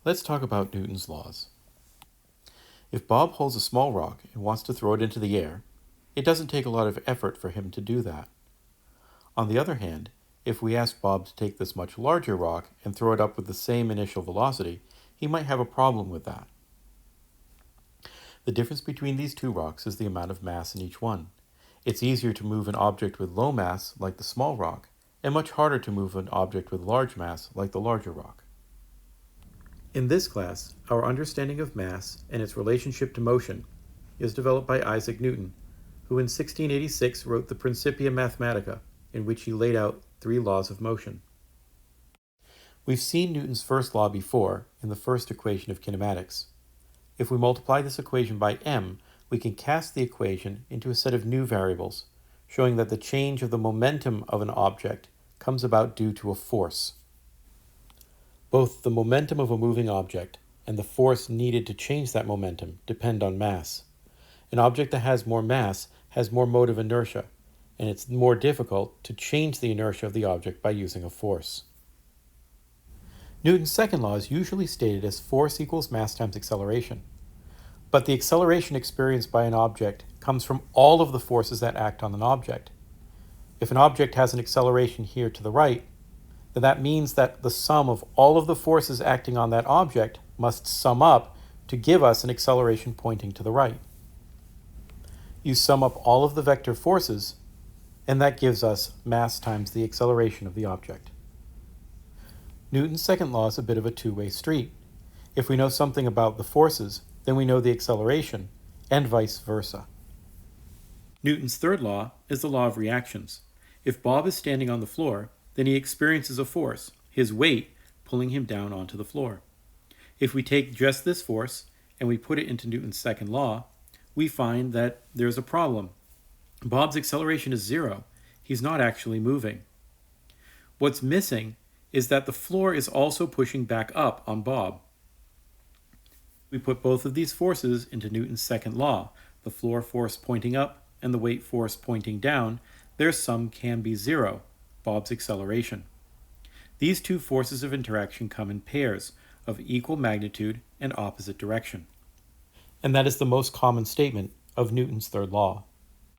Let's talk about Newton's laws. If Bob holds a small rock and wants to throw it into the air, it doesn't take a lot of effort for him to do that. On the other hand, if we ask Bob to take this much larger rock and throw it up with the same initial velocity, he might have a problem with that. The difference between these two rocks is the amount of mass in each one. It's easier to move an object with low mass, like the small rock, and much harder to move an object with large mass, like the larger rock. In this class, our understanding of mass and its relationship to motion is developed by Isaac Newton, who in 1686 wrote the Principia Mathematica, in which he laid out 3 laws of motion. We've seen Newton's first law before in the first equation of kinematics. If we multiply this equation by m, we can cast the equation into a set of new variables, showing that the change of the momentum of an object comes about due to a force. Both the momentum of a moving object and the force needed to change that momentum depend on mass. An object that has more mass has more motive inertia, and it's more difficult to change the inertia of the object by using a force. Newton's second law is usually stated as force equals mass times acceleration. But the acceleration experienced by an object comes from all of the forces that act on an object. If an object has an acceleration here to the right, then that means that the sum of all of the forces acting on that object must sum up to give us an acceleration pointing to the right. You sum up all of the vector forces, and that gives us mass times the acceleration of the object. Newton's second law is a bit of a two-way street. If we know something about the forces, then we know the acceleration, and vice versa. Newton's third law is the law of reactions. If Bob is standing on the floor, then he experiences a force, his weight, pulling him down onto the floor. If we take just this force and we put it into Newton's second law, we find that there's a problem. Bob's acceleration is 0. He's not actually moving. What's missing is that the floor is also pushing back up on Bob. We put both of these forces into Newton's second law, the floor force pointing up and the weight force pointing down. Their sum can be 0. Bob's acceleration. These two forces of interaction come in pairs of equal magnitude and opposite direction. And that is the most common statement of Newton's third law.